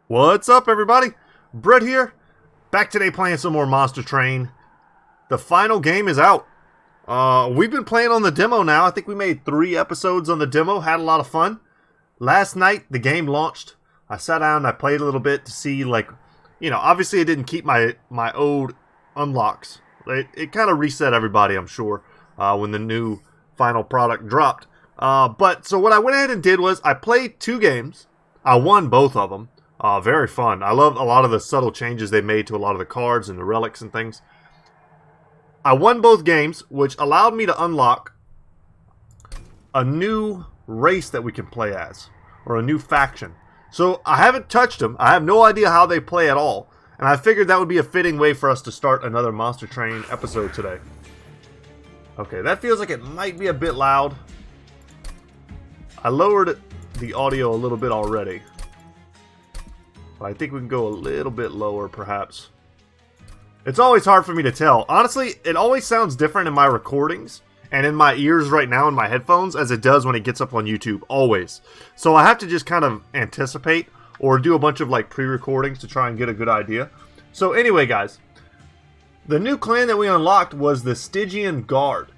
What's up, everybody? Brett here. Back today playing some more Monster Train. The final game is out. We've been playing on the demo now. I think we made 3 episodes on the demo. Had a lot of fun. Last night, the game launched. I sat down and I played a little bit to see, obviously I didn't keep my old unlocks. It kind of reset everybody, I'm sure, when the new final product dropped. So what I went ahead and did was I played 2 games. I won both of them. Very fun. I love a lot of the subtle changes they made to a lot of the cards and the relics and things. I won both games, which allowed me to unlock a new race that we can play as, or a new faction. So I haven't touched them. I have no idea how they play at all, and I figured that would be a fitting way for us to start another Monster Train episode today. Okay, that feels like it might be a bit loud. I lowered the audio a little bit already. I think we can go a little bit lower, perhaps. It's always hard for me to tell. Honestly, it always sounds different in my recordings and in my ears right now in my headphones as it does when it gets up on YouTube. Always. So I have to just kind of anticipate or do a bunch of pre-recordings to try and get a good idea. So anyway, guys. The new clan that we unlocked was the Stygian Guard.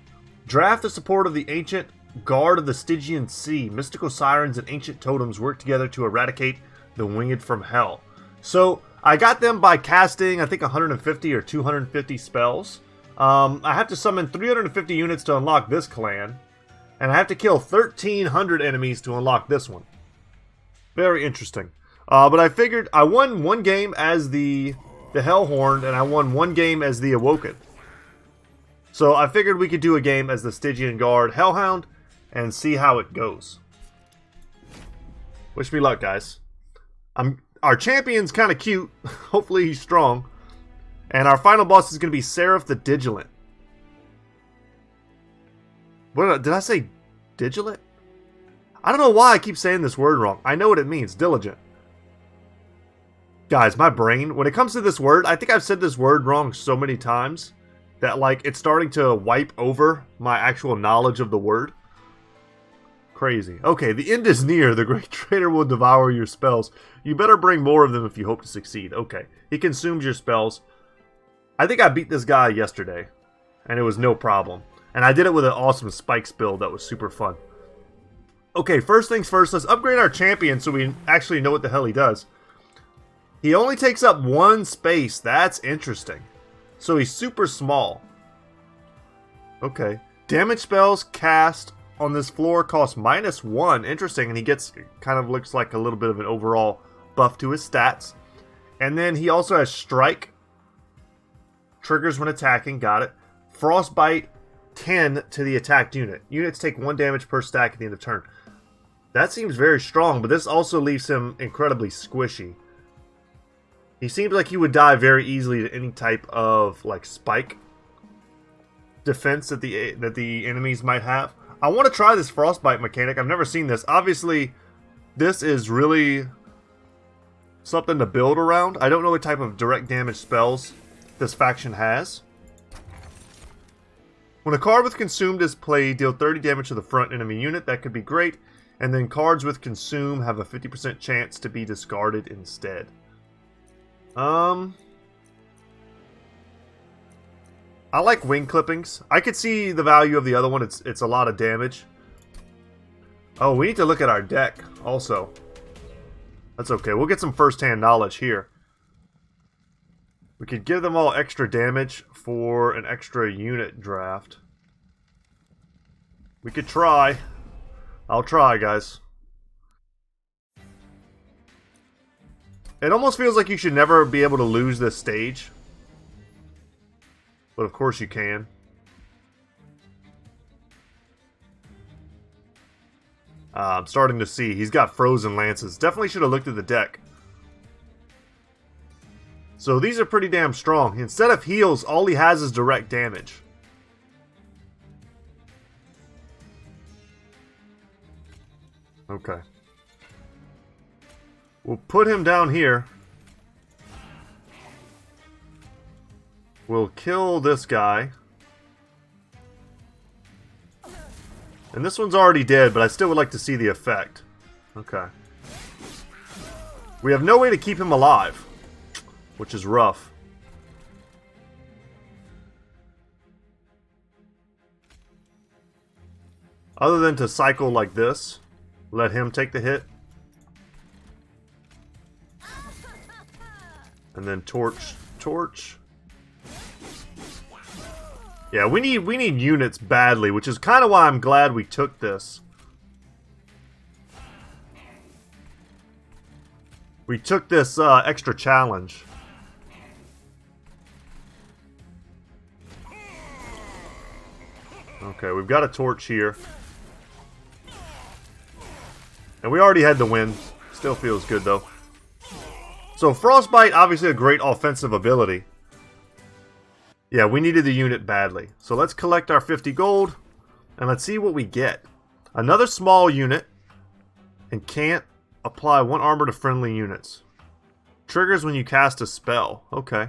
Draft the support of the ancient Guard of the Stygian Sea. Mystical sirens and ancient totems work together to eradicate the winged from hell. So I got them by casting, I think 150 or 250 spells. I have to summon 350 units to unlock this clan, and I have to kill 1,300 enemies to unlock this one. Very interesting. But I figured I won one game as the Hellhorned, and I won one game as the Awoken. So I figured we could do a game as the Stygian Guard Hellhound and see how it goes. Wish me luck, guys. Our champion's kind of cute. Hopefully he's strong. And our final boss is going to be Seraph the Digilant. Did I say Digilant? I don't know why I keep saying this word wrong. I know what it means. Diligent. Guys, my brain, when it comes to this word, I think I've said this word wrong so many times that it's starting to wipe over my actual knowledge of the word. Crazy. Okay, the end is near. The great traitor will devour your spells. You better bring more of them if you hope to succeed. Okay, he consumes your spells. I think I beat this guy yesterday, and it was no problem. And I did it with an awesome spikes build that was super fun. Okay, first things first, let's upgrade our champion so we actually know what the hell he does. He only takes up 1 space. That's interesting. So he's super small. Okay. Damage spells cast on this floor costs -1. Interesting, and he gets, kind of looks like a little bit of an overall buff to his stats. And then he also has Strike. Triggers when attacking, got it. Frostbite, 10 to the attacked unit. Units take 1 damage per stack at the end of turn. That seems very strong, but this also leaves him incredibly squishy. He seems like he would die very easily to any type of, spike defense that the enemies might have. I want to try this Frostbite mechanic. I've never seen this. Obviously, this is really something to build around. I don't know what type of direct damage spells this faction has. When a card with Consumed is played, deal 30 damage to the front enemy unit. That could be great. And then cards with Consume have a 50% chance to be discarded instead. I like wing clippings. I could see the value of the other one. It's a lot of damage. Oh, we need to look at our deck also. That's okay. We'll get some first-hand knowledge here. We could give them all extra damage for an extra unit draft. We could try. I'll try, guys. It almost feels like you should never be able to lose this stage. But of course you can. I'm starting to see. He's got frozen lances. Definitely should have looked at the deck. So these are pretty damn strong. Instead of heals, all he has is direct damage. Okay. We'll put him down here. We'll kill this guy. And this one's already dead, but I still would like to see the effect. Okay. We have no way to keep him alive, which is rough. Other than to cycle like this, let him take the hit. And then torch. Yeah, we need units badly, which is kind of why I'm glad we took this. We took this extra challenge. Okay, we've got a torch here. And we already had the win. Still feels good, though. So, Frostbite, obviously a great offensive ability. Yeah, we needed the unit badly. So, let's collect our 50 gold. And let's see what we get. Another small unit. And can't apply 1 armor to friendly units. Triggers when you cast a spell. Okay.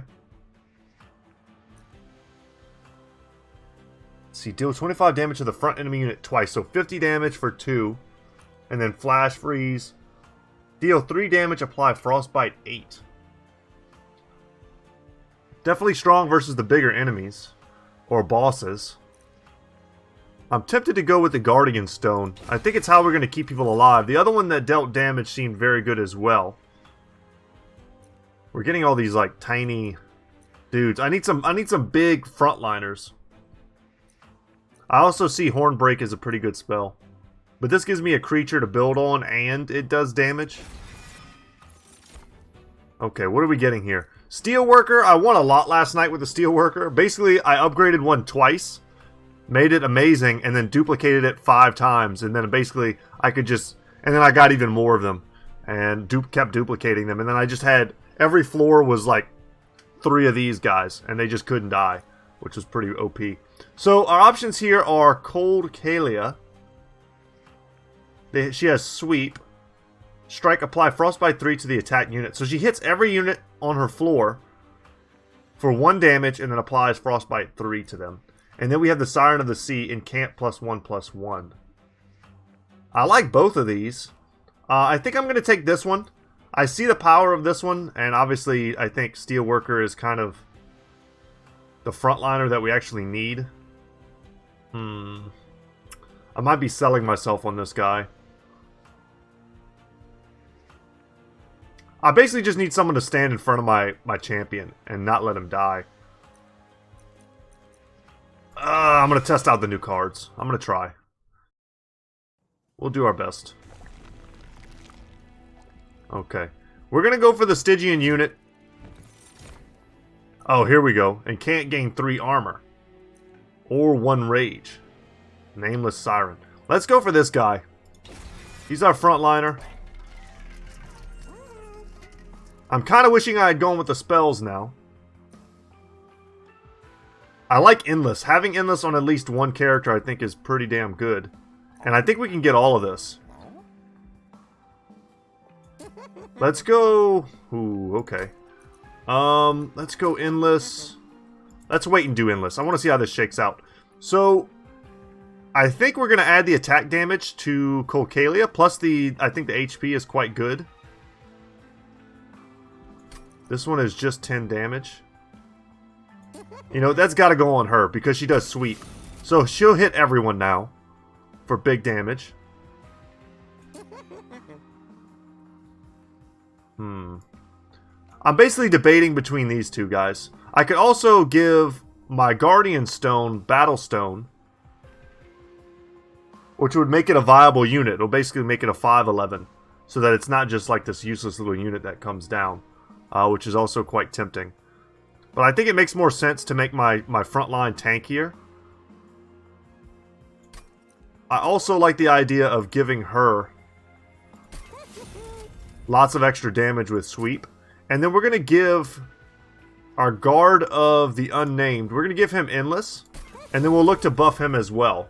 Let's see, deal 25 damage to the front enemy unit twice. So, 50 damage for 2. And then Flash Freeze. Deal 3 damage, apply Frostbite 8. Definitely strong versus the bigger enemies. Or bosses. I'm tempted to go with the Guardian Stone. I think it's how we're going to keep people alive. The other one that dealt damage seemed very good as well. We're getting all these like tiny dudes. I need some big frontliners. I also see Hornbreak as a pretty good spell. But this gives me a creature to build on, and it does damage. Okay, what are we getting here? Steelworker, I won a lot last night with the Steelworker. Basically, I upgraded one twice, made it amazing, and then duplicated it 5 times. And then basically, I could just... And then I got even more of them, and kept duplicating them. And then I just had... Every floor was like 3 of these guys, and they just couldn't die, which was pretty OP. So, our options here are Cold Kalia. She has Sweep. Strike, apply Frostbite 3 to the attack unit. So she hits every unit on her floor for 1 damage and then applies Frostbite 3 to them. And then we have the Siren of the Sea, Incant +1/+1. I like both of these. I think I'm going to take this one. I see the power of this one, and obviously I think Steelworker is kind of the frontliner that we actually need. I might be selling myself on this guy. I basically just need someone to stand in front of my champion and not let him die. I'm going to test out the new cards. I'm going to try. We'll do our best. Okay. We're going to go for the Stygian unit. Oh, here we go. And can't gain 3 armor. Or 1 rage. Nameless Siren. Let's go for this guy. He's our frontliner. I'm kind of wishing I had gone with the spells now. I like Endless. Having Endless on at least one character I think is pretty damn good. And I think we can get all of this. Let's go... Ooh, okay. Let's go Endless. Let's wait and do Endless. I want to see how this shakes out. So, I think we're going to add the attack damage to Colcalia. Plus I think the HP is quite good. This one is just 10 damage. You know, that's got to go on her because she does sweep. So she'll hit everyone now for big damage. I'm basically debating between these two guys. I could also give my Guardian Stone Battle Stone, which would make it a viable unit. It'll basically make it a 5/11, so that it's not just like this useless little unit that comes down, which is also quite tempting. But I think it makes more sense to make my frontline tankier. I also like the idea of giving her lots of extra damage with sweep. And then we're going to give our Guard of the Unnamed, we're going to give him Endless. And then we'll look to buff him as well.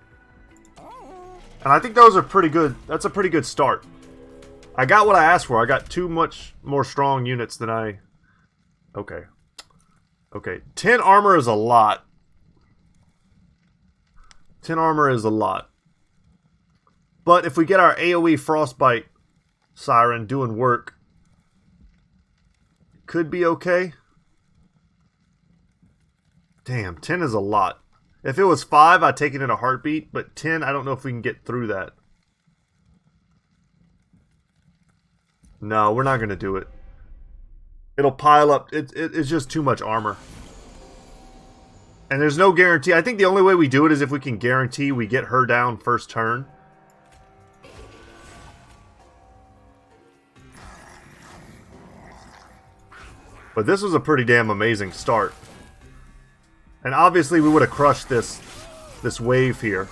And I think those are pretty good. That's a pretty good start. I got what I asked for. I got 2 much more strong units than I... Okay. Okay. 10 armor is a lot. 10 armor is a lot. But if we get our AoE Frostbite Siren doing work, could be okay. Damn, 10 is a lot. If it was 5, I'd take it in a heartbeat, but 10, I don't know if we can get through that. No, we're not going to do it. It'll pile up. It's just too much armor. And there's no guarantee. I think the only way we do it is if we can guarantee we get her down first turn. But this was a pretty damn amazing start. And obviously we would have crushed this wave here.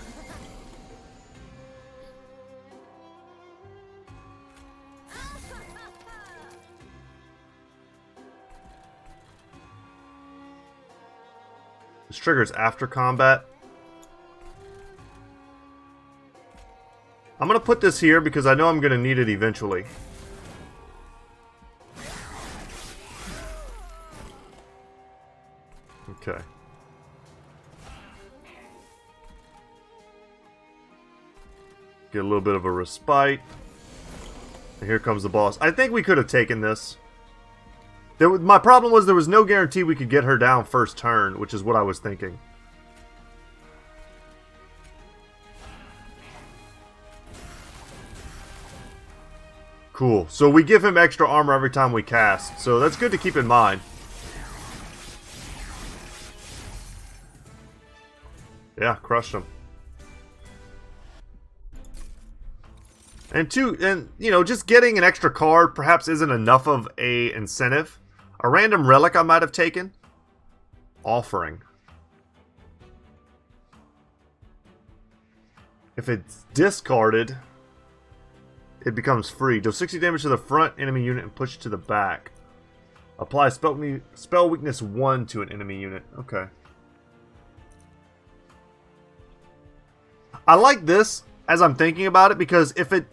This triggers after combat. I'm going to put this here because I know I'm going to need it eventually. Okay. Get a little bit of a respite. And here comes the boss. I think we could have taken this. My problem was there was no guarantee we could get her down first turn, which is what I was thinking. Cool. So we give him extra armor every time we cast. So that's good to keep in mind. Yeah, crushed him. And you know, just getting an extra card perhaps isn't enough of a incentive. A random relic I might have taken. Offering. If it's discarded, it becomes free. Deal 60 damage to the front enemy unit and push it to the back. Apply spell weakness 1 to an enemy unit. Okay. I like this as I'm thinking about it because if it...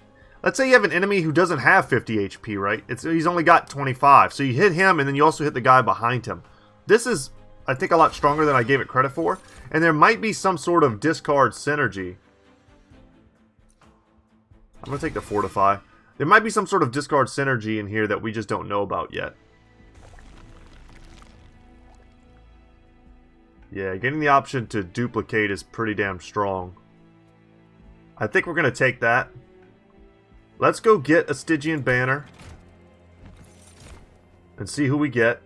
Let's say you have an enemy who doesn't have 50 HP, right? He's only got 25. So you hit him and then you also hit the guy behind him. This is, I think, a lot stronger than I gave it credit for. And there might be some sort of discard synergy. I'm going to take the Fortify. There might be some sort of discard synergy in here that we just don't know about yet. Yeah, getting the option to duplicate is pretty damn strong. I think we're going to take that. Let's go get a Stygian Banner. And see who we get.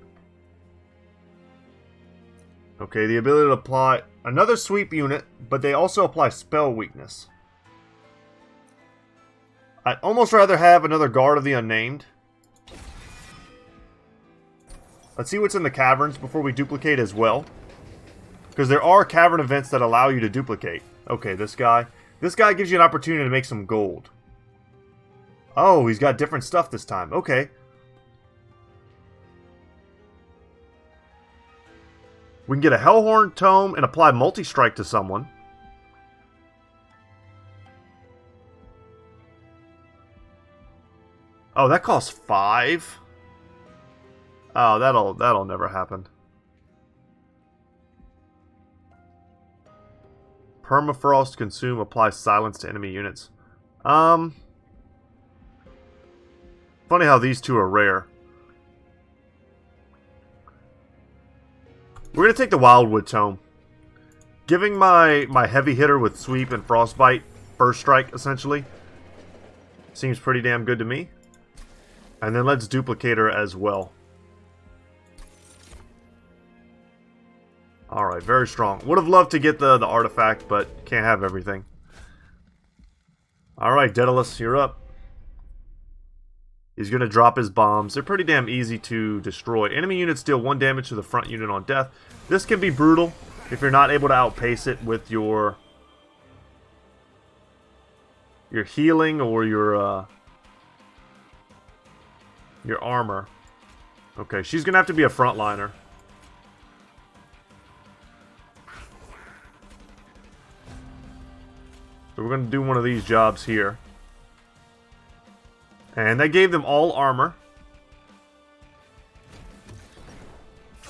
Okay, the ability to apply another sweep unit, but they also apply spell weakness. I'd almost rather have another Guard of the Unnamed. Let's see what's in the caverns before we duplicate as well. Because there are cavern events that allow you to duplicate. Okay, this guy. This guy gives you an opportunity to make some gold. Oh, he's got different stuff this time. Okay. We can get a Hellhorned Tome and apply multi-strike to someone. Oh, that costs 5? Oh, that'll never happen. Permafrost consume, apply silence to enemy units. Funny how these two are rare. We're going to take the Wildwood Tome. Giving my heavy hitter with Sweep and Frostbite first strike, essentially, seems pretty damn good to me. And then let's duplicate her as well. Alright, very strong. Would have loved to get the artifact, but can't have everything. Alright, Daedalus, you're up. He's going to drop his bombs. They're pretty damn easy to destroy. Enemy units deal 1 damage to the front unit on death. This can be brutal if you're not able to outpace it with your healing or your armor. Okay, she's going to have to be a frontliner. So we're going to do one of these jobs here. And that gave them all armor.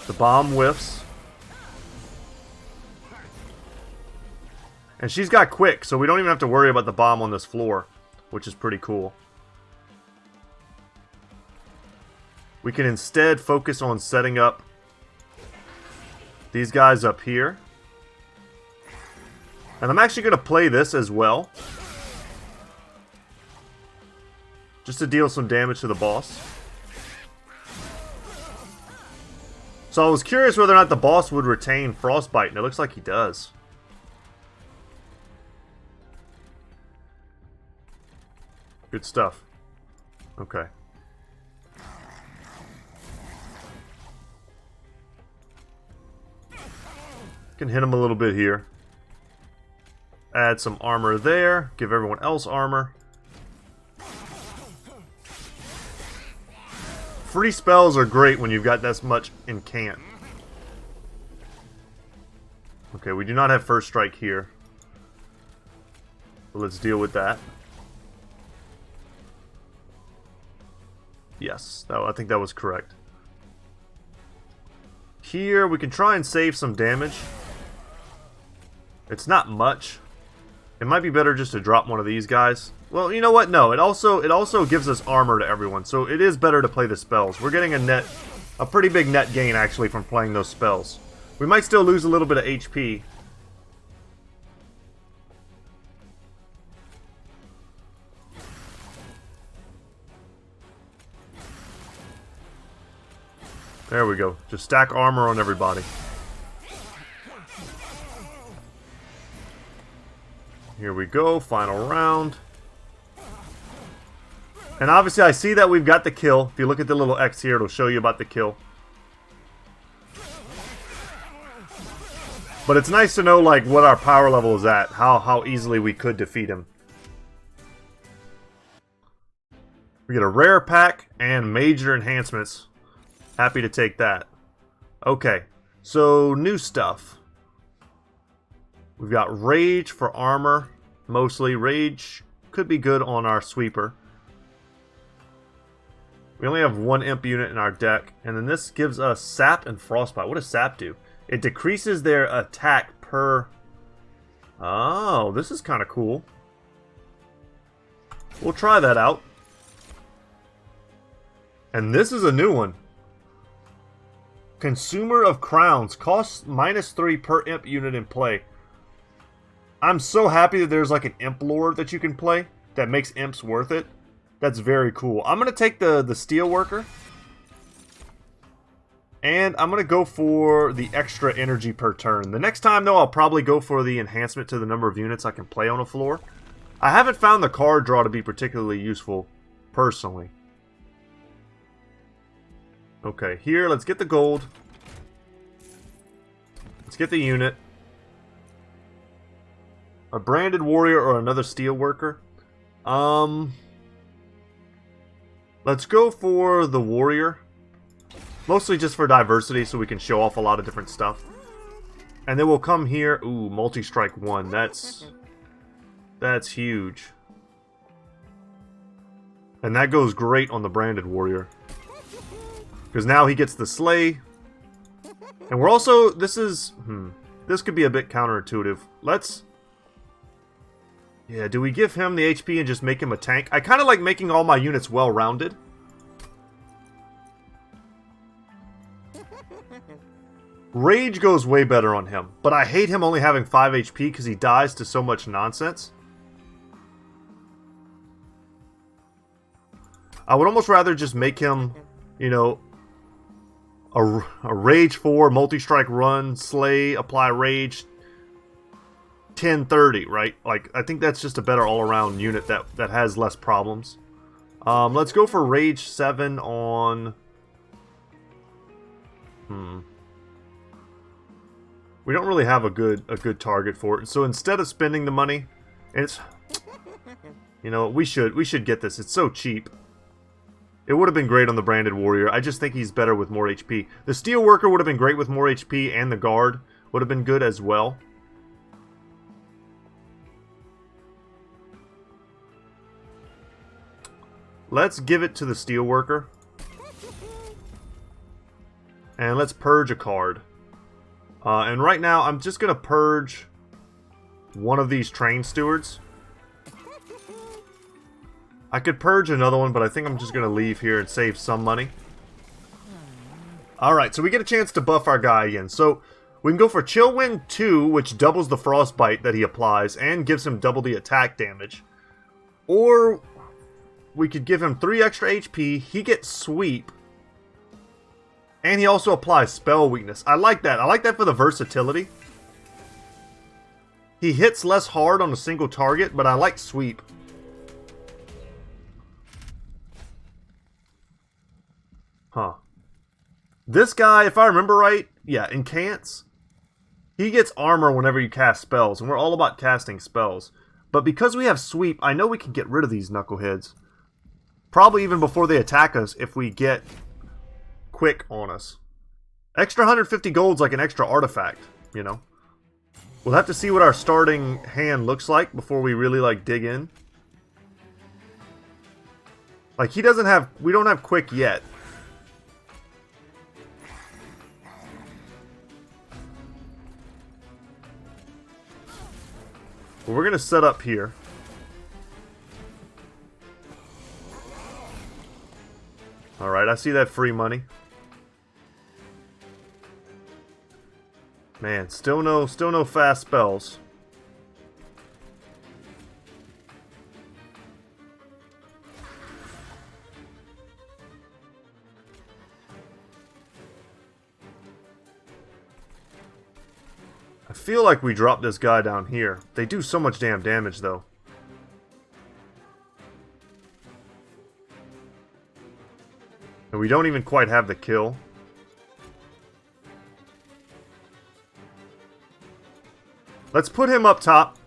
The bomb whiffs. And she's got quick, so we don't even have to worry about the bomb on this floor, which is pretty cool. We can instead focus on setting up these guys up here. And I'm actually going to play this as well, just to deal some damage to the boss. So I was curious whether or not the boss would retain Frostbite, and it looks like he does. Good stuff. Okay. Can hit him a little bit here. Add some armor there. Give everyone else armor. Free spells are great when you've got this much in cant. Okay, we do not have first strike here. So let's deal with that. Yes, I think that was correct. Here, we can try and save some damage. It's not much. It might be better just to drop one of these guys. Well, you know what? No, it also gives us armor to everyone, so it is better to play the spells. We're getting a pretty big net gain actually from playing those spells. We might still lose a little bit of HP. There we go. Just stack armor on everybody. Here we go, final round. And obviously I see that we've got the kill. If you look at the little X here, it'll show you about the kill. But it's nice to know like what our power level is at, how easily we could defeat him. We get a rare pack and major enhancements. Happy to take that. Okay, so new stuff. We've got Rage for armor, mostly. Rage could be good on our sweeper. We only have one imp unit in our deck, and then this gives us Sap and Frostbite. What does Sap do? It decreases their attack per... Oh, this is kind of cool. We'll try that out. And this is a new one. Consumer of Crowns. Costs -3 per imp unit in play. I'm so happy that there's like an imp lord that you can play that makes imps worth it. That's very cool. I'm going to take the steel worker. And I'm going to go for the extra energy per turn. The next time though, I'll probably go for the enhancement to the number of units I can play on a floor. I haven't found the card draw to be particularly useful personally. Okay, here, let's get the gold. Let's get the unit. A branded warrior or another steel worker. Let's go for the warrior. Mostly just for diversity so we can show off a lot of different stuff. And then we'll come here. Ooh, multi-strike 1. That's huge. And that goes great on the branded warrior. Because now he gets the slay. And we're also... This could be a bit counterintuitive. Let's... Yeah, do we give him the HP and just make him a tank? I kind of like making all my units well-rounded. Rage goes way better on him. But I hate him only having 5 HP because he dies to so much nonsense. I would almost rather just make him, you know... A Rage 4, multi-strike run, slay, apply rage, 10-30, right? Like, I think that's just a better all-around unit that has less problems. Let's go for Rage 7 on... We don't really have a good target for it. So instead of spending the money, it's... You know, we should get this. It's so cheap. It would have been great on the branded warrior. I just think he's better with more HP. The steel worker would have been great with more HP, and the guard would have been good as well. Let's give it to the steel worker. And let's purge a card. And right now, I'm just going to purge one of these train stewards. I could purge another one, but I think I'm just going to leave here and save some money. Alright, so we get a chance to buff our guy again. So we can go for Chill Wind 2, which doubles the frostbite that he applies and gives him double the attack damage. Or we could give him 3 extra HP, he gets Sweep, and he also applies Spell Weakness. I like that. I like that for the versatility. He hits less hard on a single target, but I like Sweep. Huh. This guy, if I remember right, yeah, Incants, he gets armor whenever you cast spells, and we're all about casting spells. But because we have Sweep, I know we can get rid of these knuckleheads. Probably even before they attack us if we get Quick on us. Extra 150 gold's like an extra artifact, you know. We'll have to see what our starting hand looks like before we really, like, dig in. Like, we don't have Quick yet. Well, we're going to set up here. Alright, I see that free money. Man, still no fast spells. I feel like we dropped this guy down here. They do so much damn damage, though. And we don't even quite have the kill. Let's put him up top.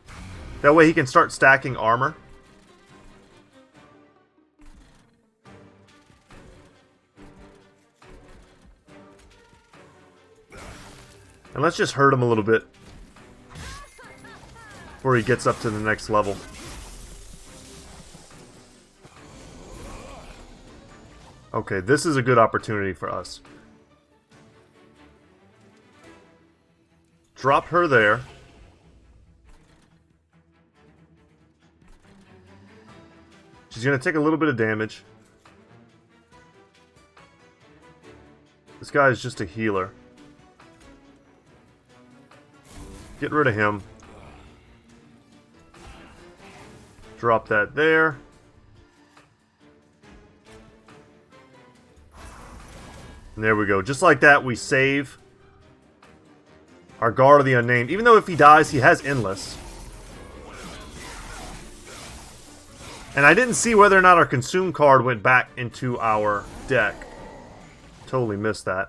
That way he can start stacking armor. And let's just hurt him a little bit before he gets up to the next level. Okay, this is a good opportunity for us. Drop her there. She's going to take a little bit of damage. This guy is just a healer. Get rid of him. Drop that there. And there we go. Just like that, we save our Guard of the Unnamed. Even though if he dies, he has Endless. And I didn't see whether or not our Consume card went back into our deck. Totally missed that.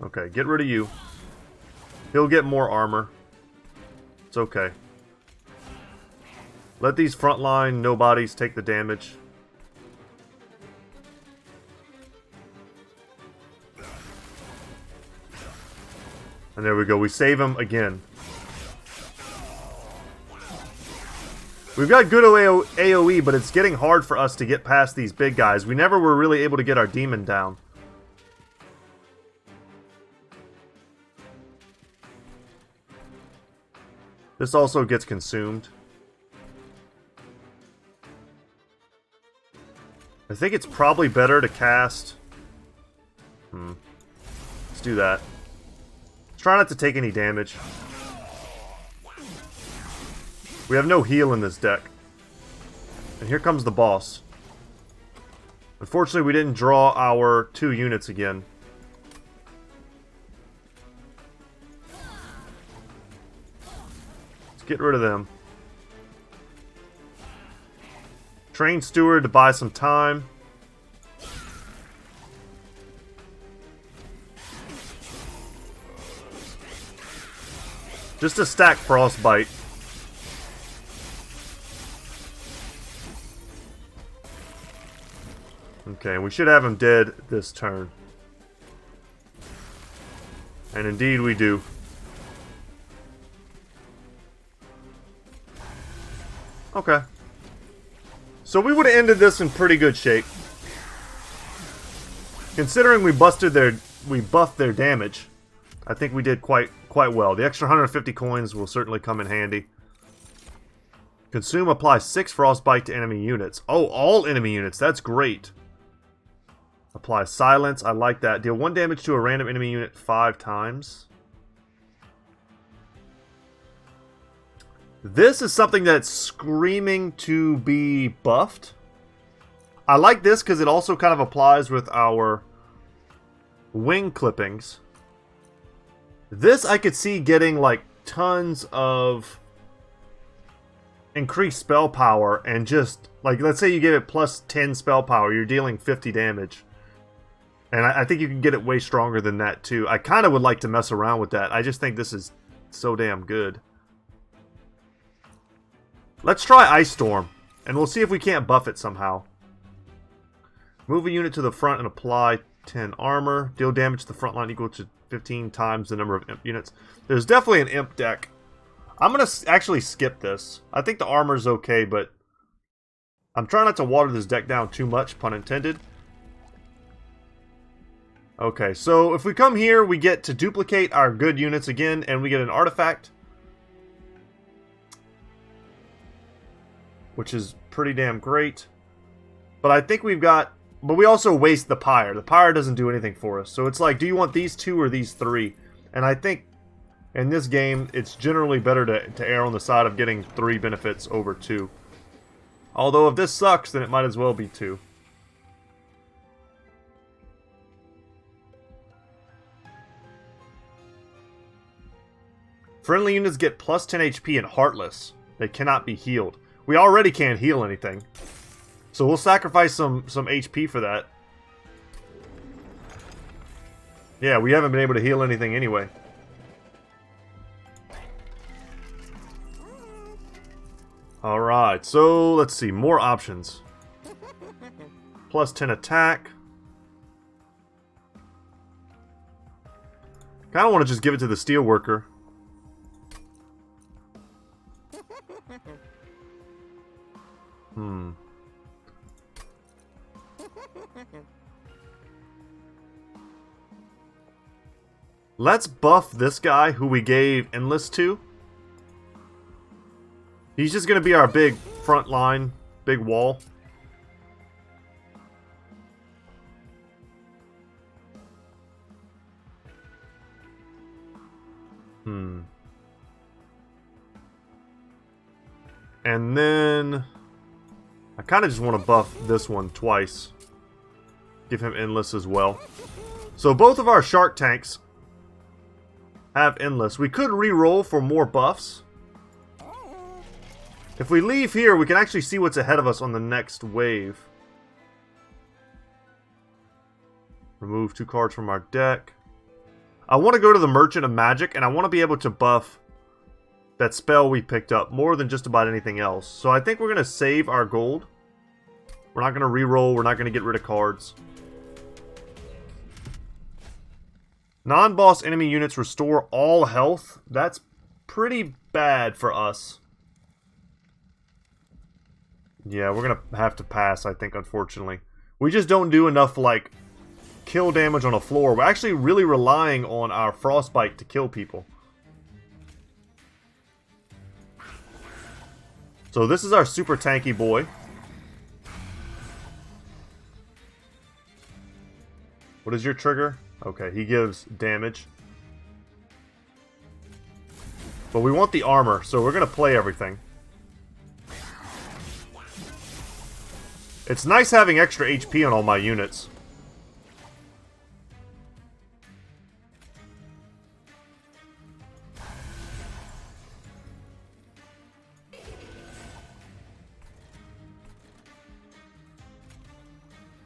Okay, get rid of you. He'll get more armor. It's okay. Let these frontline nobodies take the damage. And there we go. We save him again. We've got good AoE, but it's getting hard for us to get past these big guys. We never were really able to get our demon down. This also gets consumed. I think it's probably better to cast... Let's do that. Let's try not to take any damage. We have no heal in this deck. And here comes the boss. Unfortunately, we didn't draw our 2 units again. Let's get rid of them. Train Steward to buy some time. Just to stack Frostbite. Okay, we should have him dead this turn. And indeed we do. Okay. So we would have ended this in pretty good shape. Considering we buffed their damage, I think we did quite well. The extra 150 coins will certainly come in handy. Consume applies 6 frostbite to enemy units. Oh, all enemy units. That's great. Apply silence. I like that. Deal 1 damage to a random enemy unit 5 times. This is something that's screaming to be buffed. I like this because it also kind of applies with our wing clippings. This I could see getting like tons of increased spell power and just like, let's say you give it plus 10 spell power, you're dealing 50 damage. And I think you can get it way stronger than that too. I kind of would like to mess around with that. I just think this is so damn good. Let's try Ice Storm, and we'll see if we can't buff it somehow. Move a unit to the front and apply 10 armor. Deal damage to the front line equal to 15 times the number of imp units. There's definitely an imp deck. I'm going to actually skip this. I think the armor's okay, but I'm trying not to water this deck down too much, pun intended. Okay, so if we come here, we get to duplicate our good units again, and we get an artifact, which is pretty damn great. But I think we've got... But we also waste the pyre. The pyre doesn't do anything for us. So it's like, do you want these 2 or these 3? And I think in this game, it's generally better to err on the side of getting 3 benefits over 2. Although if this sucks, then it might as well be 2. Friendly units get plus 10 HP and Heartless. They cannot be healed. We already can't heal anything. So we'll sacrifice some HP for that. Yeah, we haven't been able to heal anything anyway. Alright, so let's see. More options. Plus 10 attack. Kinda want to just give it to the Steelworker. Let's buff this guy who we gave Endless to. He's just going to be our big front line, big wall. And then I kind of just want to buff this one twice. Give him Endless as well. So both of our Shark Tanks have Endless. We could re-roll for more buffs. If we leave here, we can actually see what's ahead of us on the next wave. Remove 2 cards from our deck. I want to go to the Merchant of Magic, and I want to be able to buff that spell we picked up more than just about anything else. So I think we're going to save our gold. We're not going to re-roll. We're not going to get rid of cards. Non-boss enemy units restore all health. That's pretty bad for us. Yeah, we're going to have to pass, I think, unfortunately. We just don't do enough, like, kill damage on a floor. We're actually really relying on our Frostbite to kill people. So this is our super tanky boy. What is your trigger? Okay, he gives damage. But we want the armor, so we're going to play everything. It's nice having extra HP on all my units.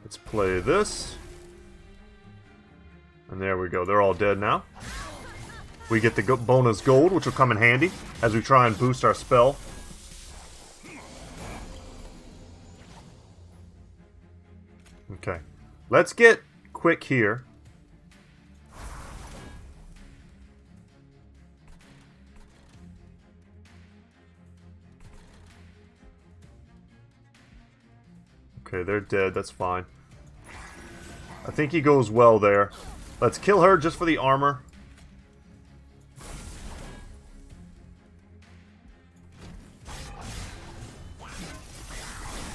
Let's play this. And there we go. They're all dead now. We get the bonus gold, which will come in handy as we try and boost our spell. Okay. Let's get quick here. Okay, they're dead. That's fine. I think he goes well there. Let's kill her just for the armor.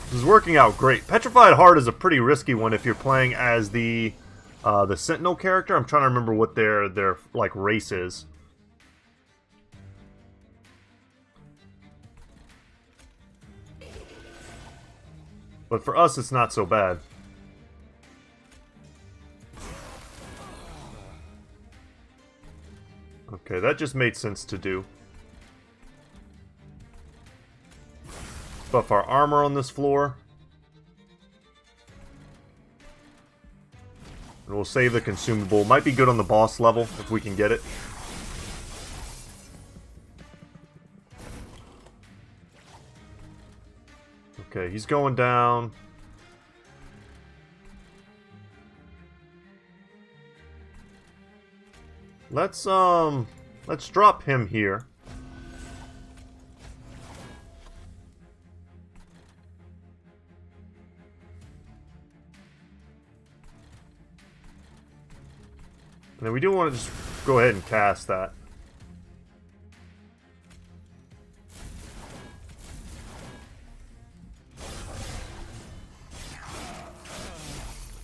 This is is working out great. Petrified Heart is a pretty risky one if you're playing as the Sentinel character. I'm trying to remember what their like race is. But for us, it's not so bad. Okay, that just made sense to do. Buff our armor on this floor. And we'll save the consumable. Might be good on the boss level if we can get it. Okay, he's going down. Let's drop him here. And then we do want to just go ahead and cast that.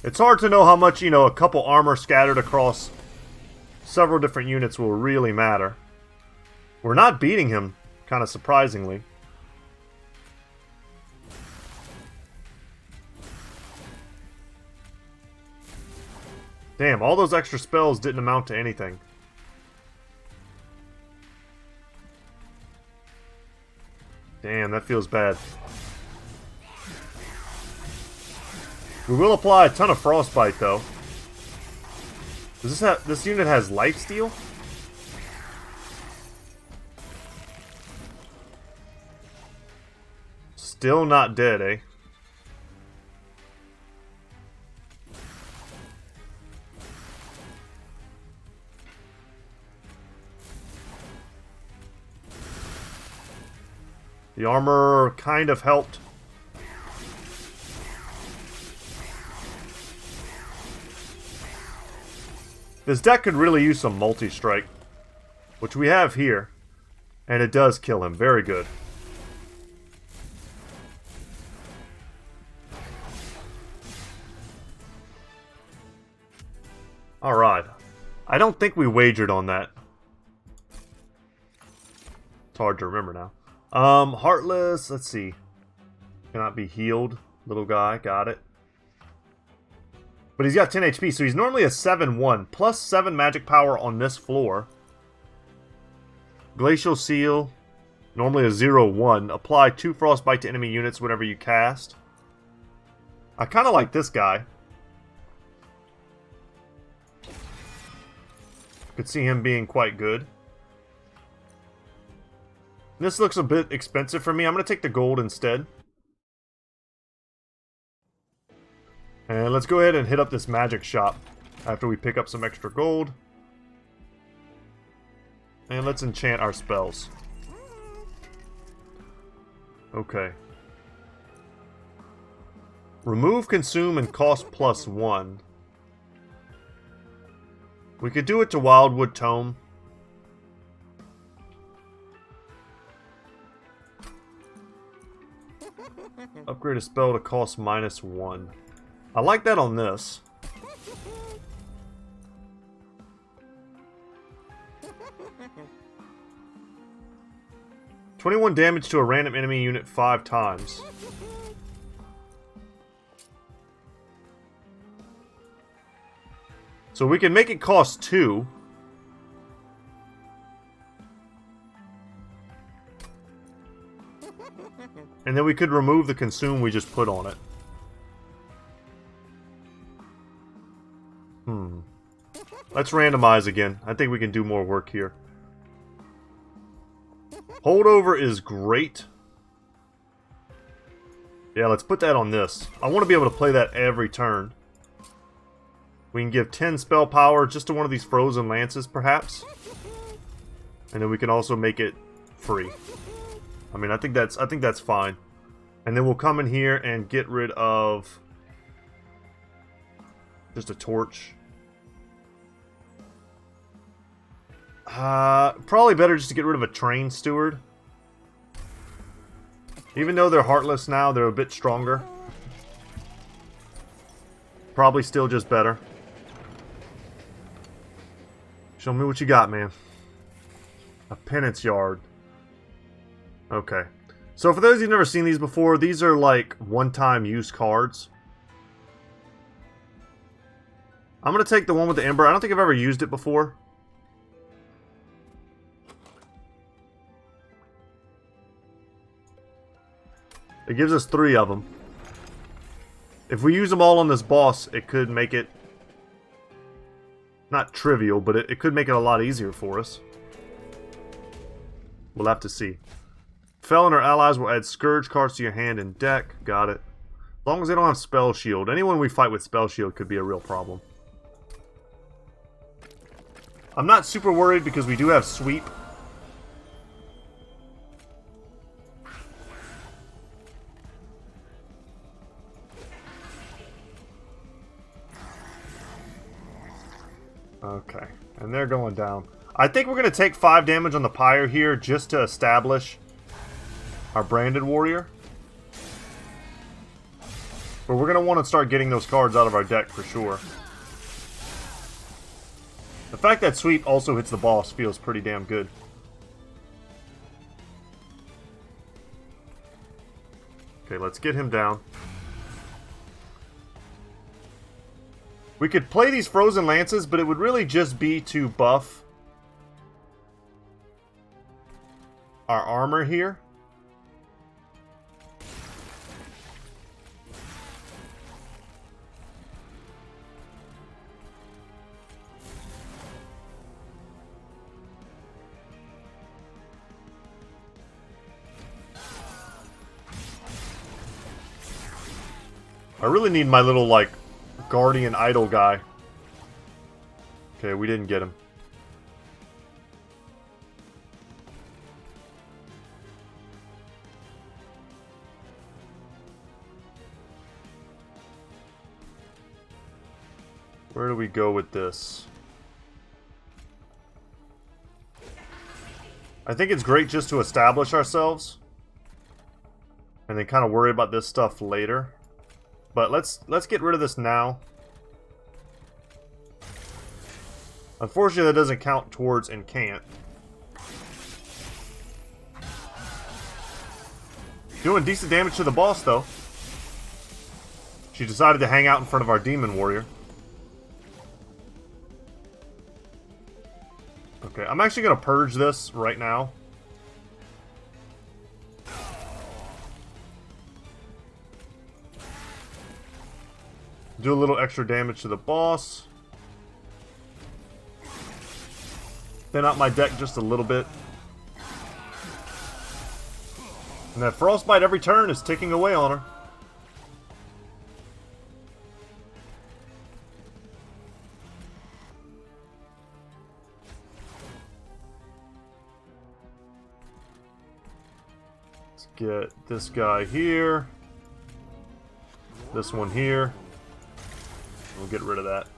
It's hard to know how much, you know, a couple armor scattered across several different units will really matter. We're not beating him, kind of surprisingly. Damn, all those extra spells didn't amount to anything. Damn, that feels bad. We will apply a ton of Frostbite, though. Does this unit has lifesteal? Still not dead, eh? The armor kind of helped. This deck could really use some multi-strike, which we have here, and it does kill him. Very good. Alright. I don't think we wagered on that. It's hard to remember now. Heartless, let's see. Cannot be healed. Little guy, got it. But he's got 10 HP, so he's normally a 7-1. Plus 7 magic power on this floor. Glacial Seal. Normally a 0-1. Apply 2 Frostbite to enemy units whenever you cast. I kind of like this guy. Could see him being quite good. This looks a bit expensive for me. I'm going to take the gold instead. And let's go ahead and hit up this magic shop after we pick up some extra gold. And let's enchant our spells. Okay. Remove, consume, and cost +1. We could do it to Wildwood Tome. Upgrade a spell to cost -1. I like that on this. $21 damage to a random enemy unit 5 times. So we can make it cost 2. And then we could remove the consume we just put on it. Let's randomize again. I think we can do more work here. Holdover is great. Yeah, let's put that on this. I want to be able to play that every turn. We can give 10 spell power just to one of these frozen lances, perhaps. And then we can also make it free. I mean, I think that's fine. And then we'll come in here and get rid of just a torch. Probably better just to get rid of a train steward. Even though they're heartless now, they're a bit stronger. Probably still just better. Show me what you got, man. A penance yard. Okay. So for those who've never seen these before, these are like one-time use cards. I'm going to take the one with the Ember. I don't think I've ever used it before. It gives us 3 of them. If we use them all on this boss, it could make it not trivial, but it could make it a lot easier for us. We'll have to see. Felon or allies will add Scourge cards to your hand and deck. Got it. As long as they don't have Spell Shield. Anyone we fight with Spell Shield could be a real problem. I'm not super worried because we do have Sweep. Okay, and they're going down. I think we're going to take 5 damage on the Pyre here just to establish our Branded Warrior. But we're going to want to start getting those cards out of our deck for sure. The fact that Sweep also hits the boss feels pretty damn good. Okay, let's get him down. We could play these Frozen Lances, but it would really just be to buff our armor here. I really need my little, like, Guardian Idol guy. Okay, we didn't get him. Where do we go with this? I think it's great just to establish ourselves. And then kind of worry about this stuff later. But let's get rid of this now. Unfortunately, that doesn't count towards Incant. Doing decent damage to the boss, though. She decided to hang out in front of our Demon Warrior. Okay, I'm actually going to purge this right now. Do a little extra damage to the boss. Thin out my deck just a little bit. And that Frostbite every turn is ticking away on her. Let's get this guy here. This one here. We'll get rid of that.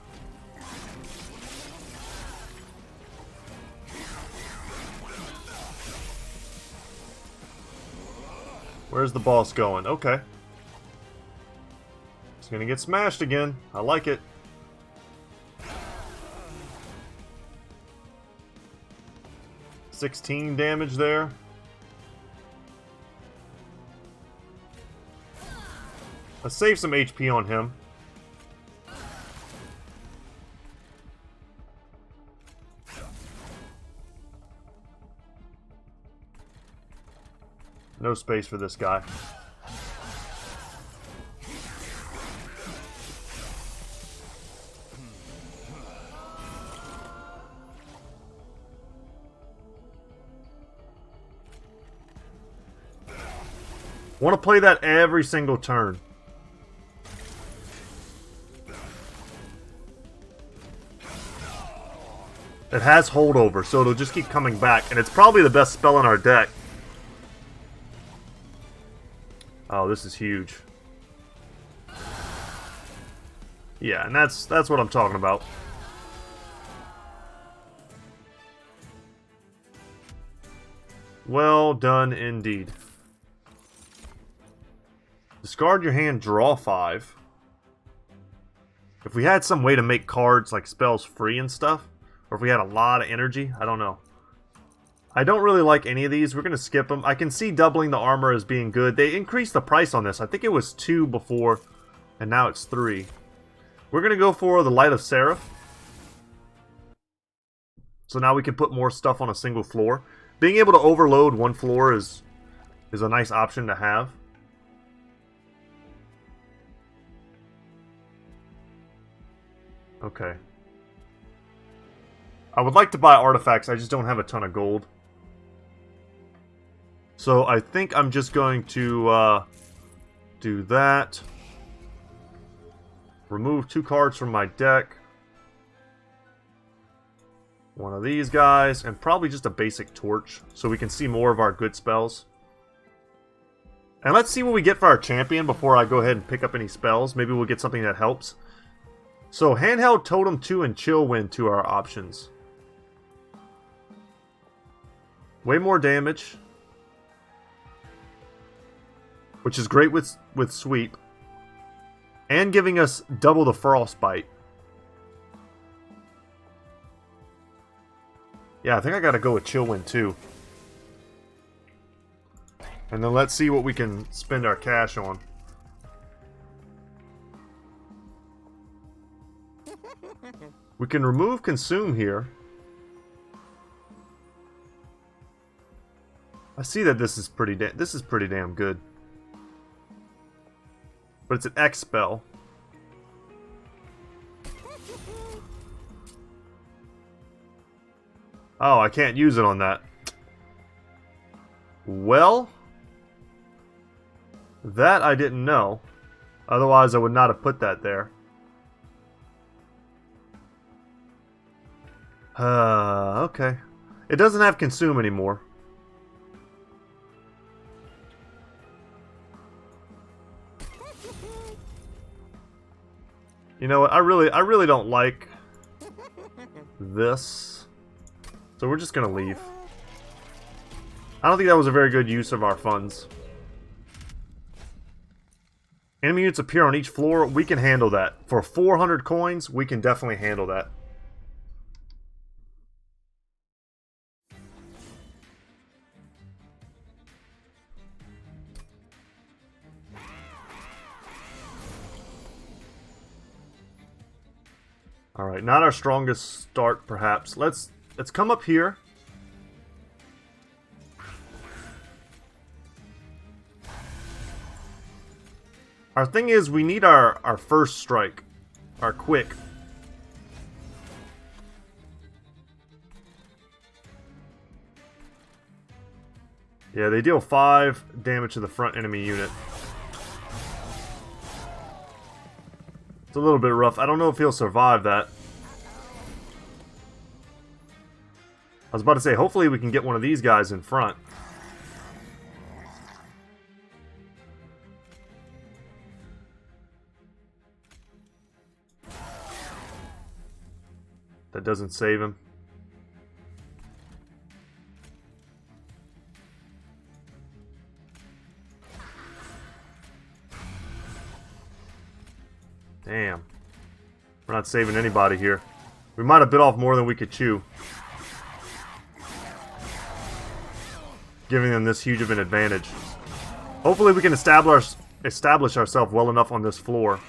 Where's the boss going? Okay. It's gonna get smashed again. I like it. $16 damage there. Let's save some HP on him. No space for this guy. Want to play that every single turn. It has holdover, so it'll just keep coming back, and it's probably the best spell in our deck. Oh, this is huge. Yeah, and that's what I'm talking about. Well done indeed. Discard your hand, draw 5. If we had some way to make cards like spells free and stuff, or if we had a lot of energy, I don't know. I don't really like any of these. We're going to skip them. I can see doubling the armor as being good. They increased the price on this. I think it was 2 before, and now it's 3. We're going to go for the Light of Seraph. So now we can put more stuff on a single floor. Being able to overload one floor is a nice option to have. Okay. I would like to buy artifacts, I just don't have a ton of gold. So I think I'm just going to do that. Remove 2 cards from my deck. One of these guys, and probably just a basic torch, so we can see more of our good spells. And let's see what we get for our champion before I go ahead and pick up any spells. Maybe we'll get something that helps. So, Handheld, Totem 2, and Chill Wind 2 are our options. Way more damage. Which is great with Sweep. And giving us double the Frostbite. Yeah, I think I gotta go with Chill Wind 2. And then let's see what we can spend our cash on. We can remove Consume here. I see that this is pretty damn good. But it's an X spell. Oh, I can't use it on that. Well, that I didn't know. Otherwise, I would not have put that there. Okay. It doesn't have Consume anymore. You know what? I really don't like this. So we're just gonna leave. I don't think that was a very good use of our funds. Enemy units appear on each floor. We can handle that. For 400 coins, we can definitely handle that. Alright, not our strongest start, perhaps. Let's come up here. Our thing is, we need our first strike. Our quick. Yeah, they deal 5 damage to the front enemy unit. It's a little bit rough. I don't know if he'll survive that. I was about to say, hopefully we can get one of these guys in front. That doesn't save him. Damn. We're not saving anybody here. We might have bit off more than we could chew. Giving them this huge of an advantage. Hopefully we can establish ourselves well enough on this floor.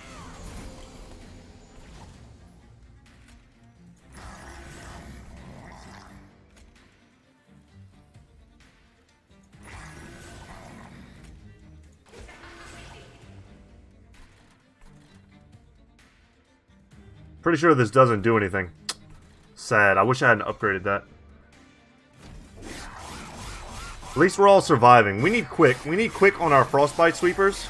Pretty sure this doesn't do anything. Sad. I wish I hadn't upgraded that. At least we're all surviving. We need quick. We need quick on our frostbite sweepers.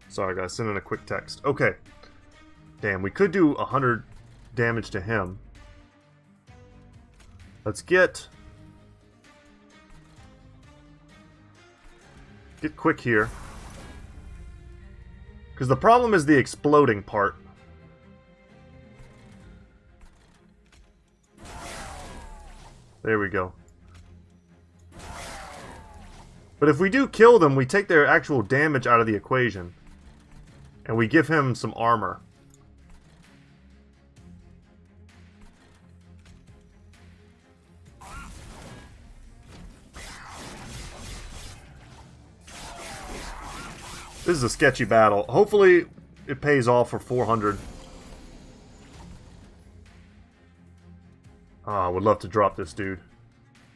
Sorry guys, send in a quick text. Okay. Damn, we could do 100 damage to him. Let's get quick here. Because the problem is the exploding part. There we go. But if we do kill them, we take their actual damage out of the equation. And we give him some armor. This is a sketchy battle. Hopefully it pays off for 400. I would love to drop this dude.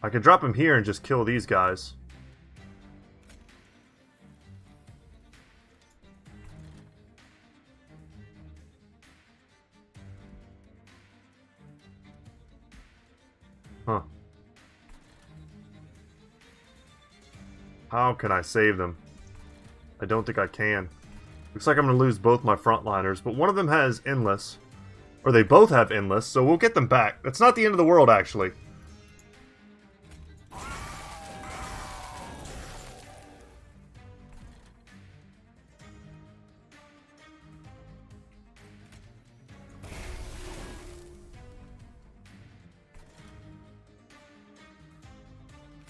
I could drop him here and just kill these guys. Huh. How can I save them? I don't think I can. Looks like I'm going to lose both my frontliners, but one of them has endless. Or they both have endless, so we'll get them back. That's not the end of the world, actually.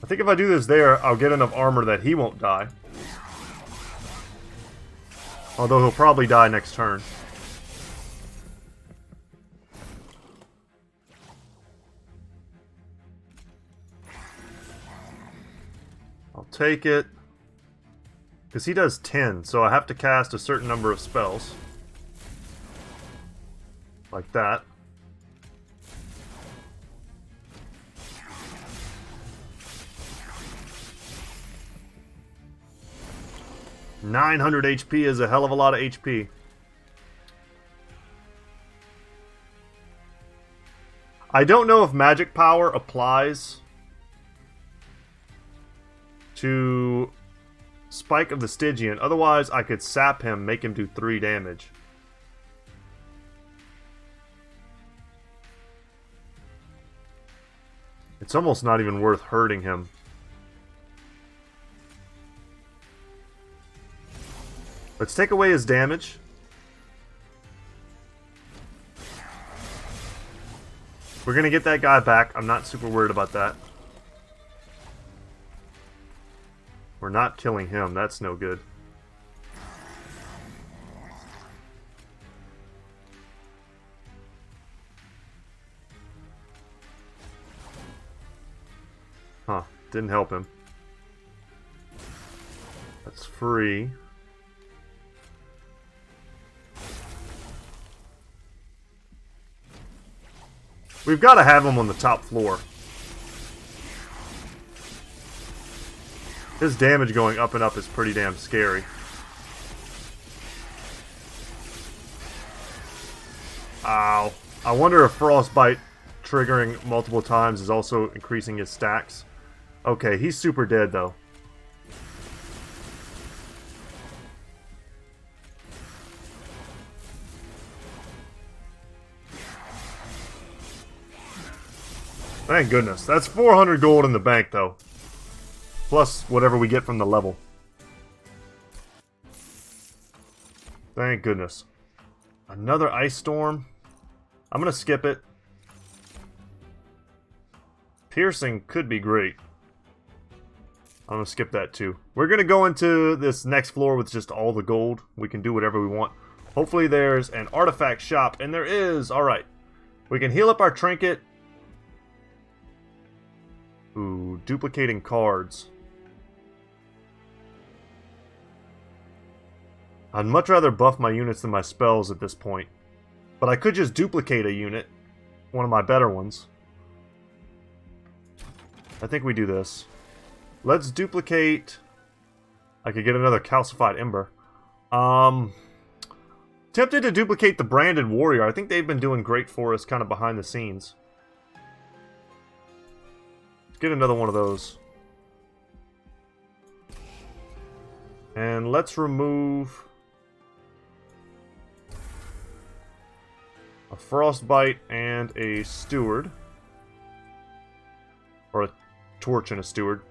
I think if I do this there, I'll get enough armor that he won't die. Although he'll probably die next turn. I'll take it. Because he does 10, so I have to cast a certain number of spells. Like that. $900 HP is a hell of a lot of HP. I don't know if magic power applies to Spike of the Stygian. Otherwise, I could sap him, make him do 3 damage. It's almost not even worth hurting him. Let's take away his damage. We're going to get that guy back. I'm not super worried about that. We're not killing him. That's no good. Huh. Didn't help him. That's free. We've got to have him on the top floor. His damage going up and up is pretty damn scary. Ow. I wonder if Frostbite triggering multiple times is also increasing his stacks. Okay, he's super dead though. Thank goodness. That's 400 gold in the bank, though. Plus whatever we get from the level. Thank goodness. Another ice storm. I'm going to skip it. Piercing could be great. I'm going to skip that too. We're going to go into this next floor with just all the gold. We can do whatever we want. Hopefully there's an artifact shop, and there is. Alright. We can heal up our trinket. Ooh, duplicating cards. I'd much rather buff my units than my spells at this point. But I could just duplicate a unit. One of my better ones. I think we do this. Let's duplicate... I could get another calcified ember. Tempted to duplicate the branded warrior. I think they've been doing great for us kind of behind the scenes. Get another one of those. And let's remove a frostbite and a steward. Or a torch and a steward.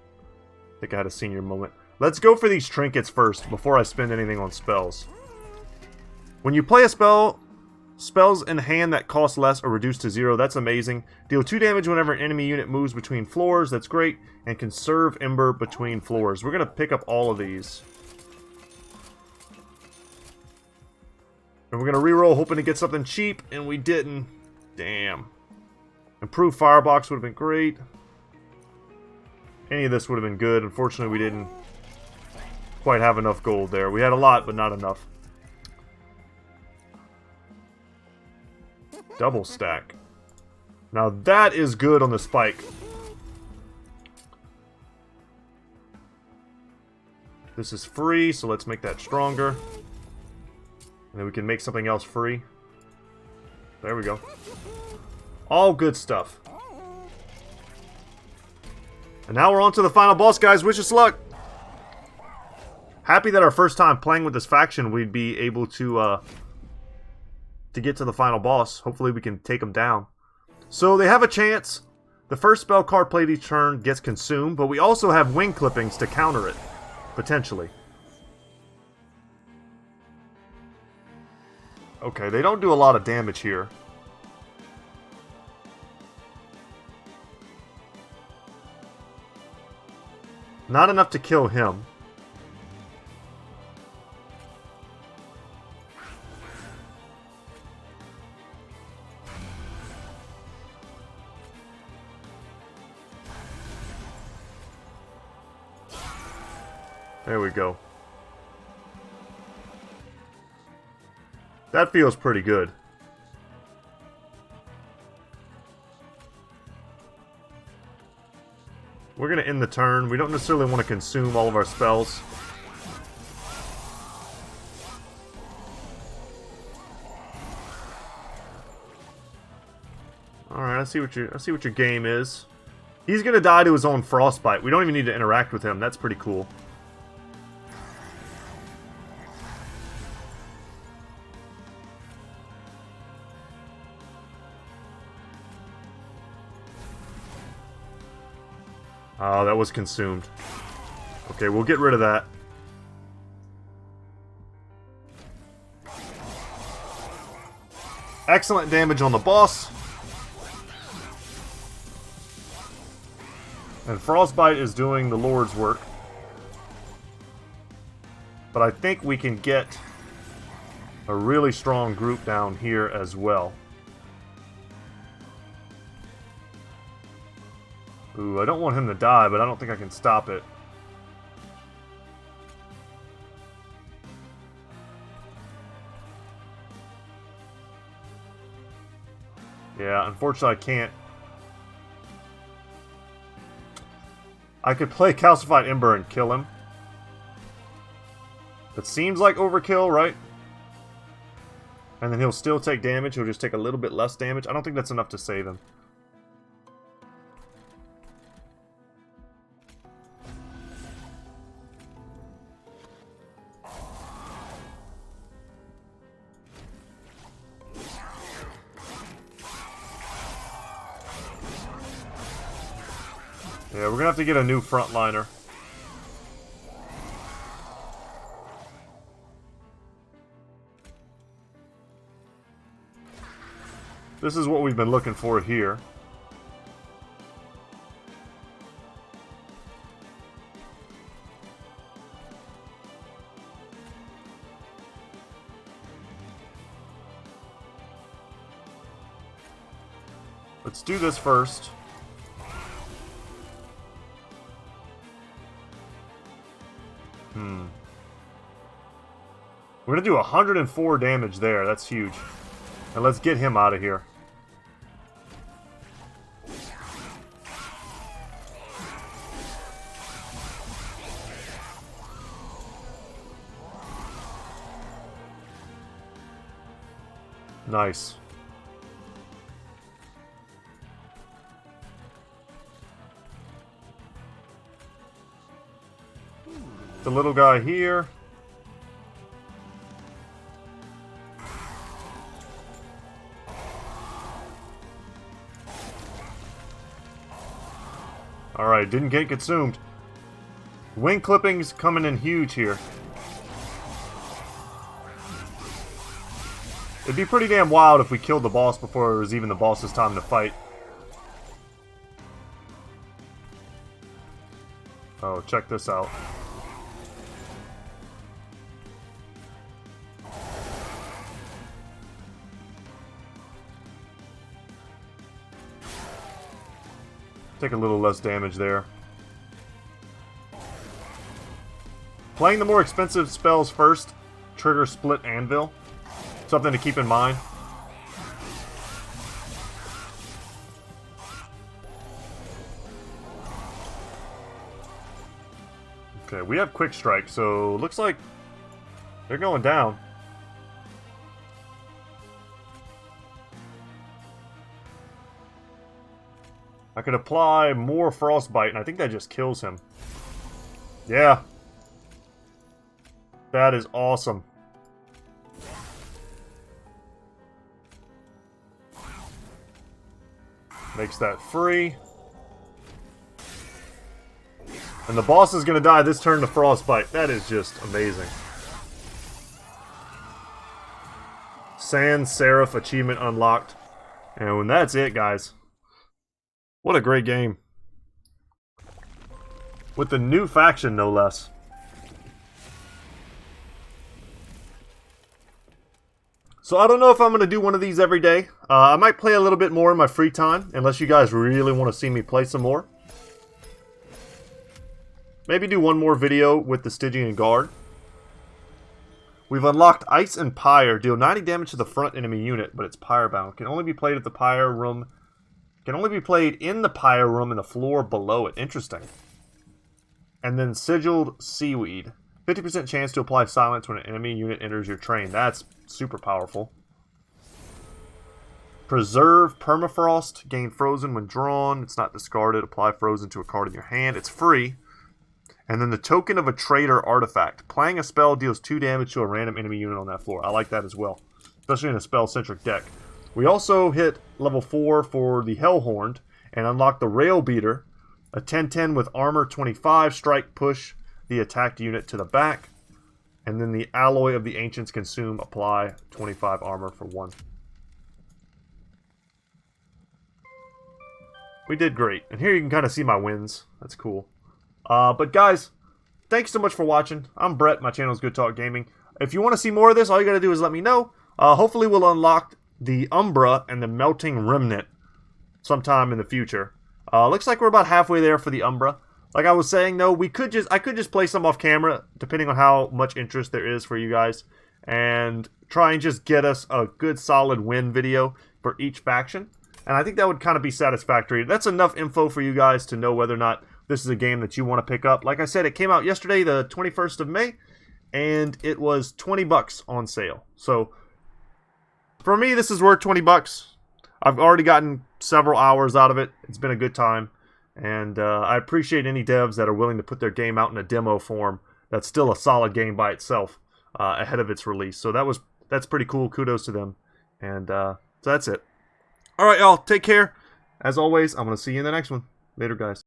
I think I had a senior moment. Let's go for these trinkets first before I spend anything on spells. When you play a spell, Spells in hand that cost less are reduced to 0. That's amazing. Deal 2 damage whenever an enemy unit moves between floors. That's great. And conserve Ember between floors. We're going to pick up all of these. And we're going to reroll hoping to get something cheap. And we didn't. Damn. Improved Firebox would have been great. Any of this would have been good. Unfortunately, we didn't quite have enough gold there. We had a lot, but not enough. Double stack. Now that is good on the spike. This is free, so let's make that stronger. And then we can make something else free. There we go. All good stuff. And now we're on to the final boss, guys. Wish us luck. Happy that our first time playing with this faction, we'd be able to get to the final boss. Hopefully we can take him down. So they have a chance. The first spell card played each turn gets consumed, but we also have wing clippings to counter it. Potentially. Okay, they don't do a lot of damage here. Not enough to kill him. There we go. That feels pretty good. We're going to end the turn. We don't necessarily want to consume all of our spells. Alright, I see what your game is. He's going to die to his own frostbite. We don't even need to interact with him. That's pretty cool. Oh, that was consumed. Okay, we'll get rid of that. Excellent damage on the boss. And Frostbite is doing the Lord's work. But I think we can get a really strong group down here as well. Ooh, I don't want him to die, but I don't think I can stop it. Yeah, unfortunately I can't. I could play Calcified Ember and kill him. That seems like overkill, right? And then he'll still take damage. He'll just take a little bit less damage. I don't think that's enough to save him. Yeah, we're gonna have to get a new frontliner. This is what we've been looking for here. Let's do this first. We're going to do 104 damage there. That's huge. And let's get him out of here. Nice. The little guy here. Alright, didn't get consumed. Wing clippings coming in huge here. It'd be pretty damn wild if we killed the boss before it was even the boss's time to fight. Oh, check this out. Take a little less damage there. Playing the more expensive spells first, trigger split anvil. Something to keep in mind. Okay, we have quick strike, so looks like they're going down. I could apply more frostbite, and I think that just kills him. Yeah. That is awesome. Makes that free. And the boss is going to die this turn to frostbite. That is just amazing. Sans Seraph achievement unlocked. And that's it, guys. What a great game. With the new faction, no less. So I don't know if I'm going to do one of these every day. I might play a little bit more in my free time, unless you guys really want to see me play some more. Maybe do one more video with the Stygian Guard. We've unlocked Ice and Pyre. Deal 90 damage to the front enemy unit, but it's pyre bound. Can only be played at the pyre room. Can only be played in the pyre room and the floor below it. Interesting. And then Sigiled Seaweed. 50% chance to apply silence when an enemy unit enters your train. That's super powerful. Preserve Permafrost. Gain frozen when drawn. It's not discarded. Apply frozen to a card in your hand. It's free. And then the Token of a Traitor artifact. Playing a spell deals 2 damage to a random enemy unit on that floor. I like that as well. Especially in a spell-centric deck. We also hit level 4 for the Hellhorned. And unlock the Rail Beater. A 10-10 with armor 25. Strike, push the attacked unit to the back. And then the Alloy of the Ancients Consume. Apply 25 armor for 1. We did great. And here you can kind of see my wins. That's cool. But guys, thanks so much for watching. I'm Brett. My channel is Goodtalk Gaming. If you want to see more of this, all you got to do is let me know. Hopefully we'll unlock the Umbra and the Melting Remnant sometime in the future. Looks like we're about halfway there for the Umbra. Like I was saying, though, I could just play some off camera, depending on how much interest there is for you guys, and try and just get us a good solid win video for each faction. And I think that would kind of be satisfactory. That's enough info for you guys to know whether or not this is a game that you want to pick up. Like I said, it came out yesterday, the 21st of May, and it was 20 bucks on sale. So, for me, this is worth 20 bucks. I've already gotten several hours out of it. It's been a good time. And I appreciate any devs that are willing to put their game out in a demo form that's still a solid game by itself ahead of its release. So that's pretty cool. Kudos to them. And so that's it. All right, y'all. Take care. As always, I'm going to see you in the next one. Later, guys.